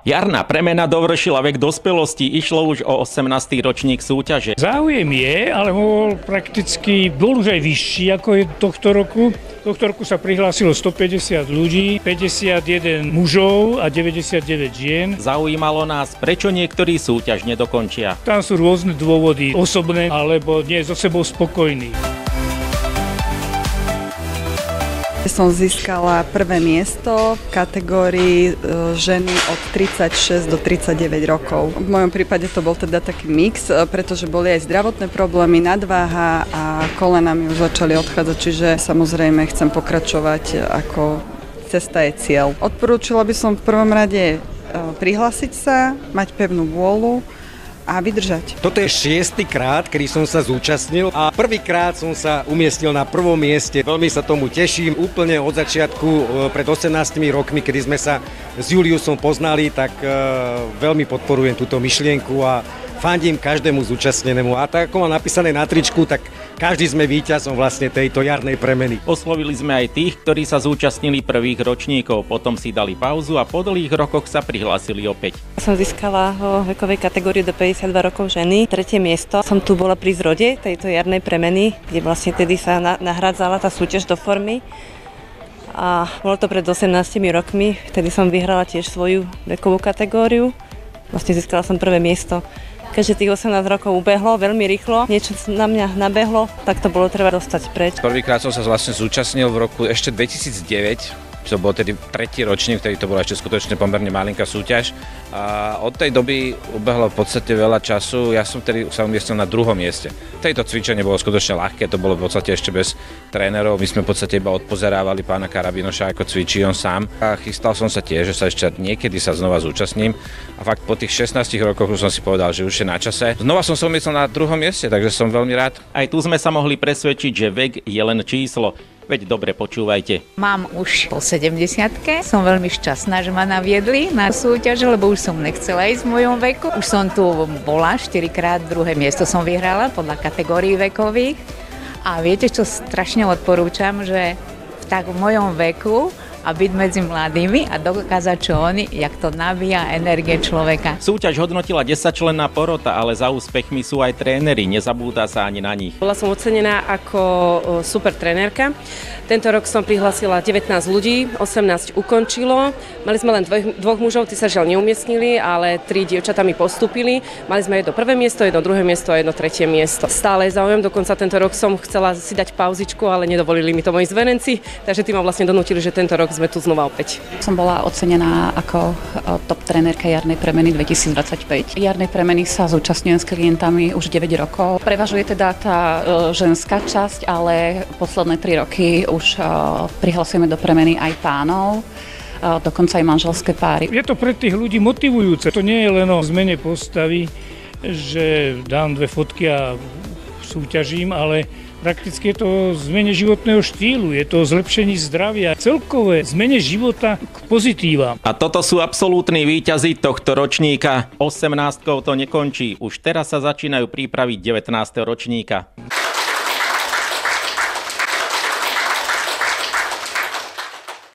Jarná premena dovršila vek dospelosti, išlo už o 18. ročník súťaže. Záujem je, ale bol už aj vyšší ako je tohto roku. Tohto roku sa prihlásilo 150 ľudí, 51 mužov a 99 žien. Zaujímalo nás, prečo niektorí súťaž nedokončia. Tam sú rôzne dôvody, osobné alebo nie so sebou spokojní. Som získala prvé miesto v kategórii ženy od 36 do 39 rokov. V mojom prípade to bol teda taký mix, pretože boli aj zdravotné problémy, nadváha a kolená mi už začali odchádzať, čiže samozrejme chcem pokračovať ako cesta je cieľ. Odporúčila by som v prvom rade prihlásiť sa, mať pevnú vôľu a vydržať. Toto je 6. krát, kedy som sa zúčastnil a prvýkrát som sa umiestnil na prvom mieste. Veľmi sa tomu teším. Úplne od začiatku, pred 18 rokmi, kedy sme sa s Juliusom poznali, tak veľmi podporujem túto myšlienku a fandím každému zúčastnenému. A tak ako mám napísané na tričku, tak každý sme víťazom vlastne tejto jarnej premeny. Oslovili sme aj tých, ktorí sa zúčastnili prvých ročníkov, potom si dali pauzu a po dlhých rokoch sa prihlásili opäť. Som získala vo vekovej kategórii do 52 rokov ženy. 3. miesto. Som tu bola pri zrode tejto jarnej premeny, kde vlastne tedy sa nahrádzala tá súťaž do formy. A bolo to pred 18 rokmi, vtedy som vyhrala tiež svoju vekovú kategóriu. Vlastne získala som prvé miesto. Keďže tých 18 rokov ubehlo veľmi rýchlo, niečo na mňa nabehlo, tak to bolo treba dostať preč. Prvýkrát som sa vlastne zúčastnil v roku ešte 2009, to bol tedy 3. ročník, ktorý to bola ešte skutočne pomerne malinká súťaž. A od tej doby ubehlo v podstate veľa času, ja som tedy sa umiestnil na 2. mieste. Tejto cvičenie bolo skutočne ľahké, to bolo v podstate ešte bez trénerov, my sme v podstate iba odpozerávali pána Karabinoša, ako cvičí on sám. A chystal som sa tiež, že sa ešte niekedy sa znova zúčastním. A fakt po tých 16 rokoch už som si povedal, že už je na čase. Znova som sa umiestnil na 2. mieste, takže som veľmi rád. Aj tu sme sa mohli presvedčiť, že vek je len číslo. Veď dobre počúvajte. Mám už po 70-ke, som veľmi šťastná, že ma naviedli na súťaž, lebo už som nechcela ísť v mojom veku. Už som tu bola 4-krát, 2. miesto som vyhrala podľa kategórií vekových. A viete, čo strašne odporúčam, že v mojom veku a byť medzi mladými a dokázať, čo oni, jak to nabíja energie človeka. Súťaž hodnotila 10-členná porota, ale za úspechmi sú aj tréneri, nezabúda sa ani na nich. Bola som ocenená ako super trénerka. Tento rok som prihlásila 19 ľudí, 18 ukončilo. Mali sme len dvoch mužov, tí sa žiaľ neumiestnili, ale 3 dievčatá mi postúpili. Mali sme jedno 1. miesto, jedno 2. miesto a jedno 3. miesto. Stále je záujem, dokonca tento rok som chcela si dať pauzičku, ale nedovolili mi to moji zverenci, takže tí ma vlastne donútili, že tento rok sme tu znova opäť. Som bola ocenená ako top trénerka jarnej premeny 2025. Jarnej premeny sa zúčastňujem s klientami už 9 rokov. Prevažuje teda tá ženská časť, ale posledné 3 roky už prihlasujeme do premeny aj pánov, dokonca aj manželské páry. Je to pre tých ľudí motivujúce. To nie je len o zmene postavy, že dám 2 fotky a súťažím, ale prakticky je to o zmene životného štýlu, je to o zlepšení zdravia, celkové zmene života k pozitívam. A toto sú absolútni víťazi tohto ročníka. 18-kou to nekončí, už teraz sa začínajú prípraviť 19. ročníka.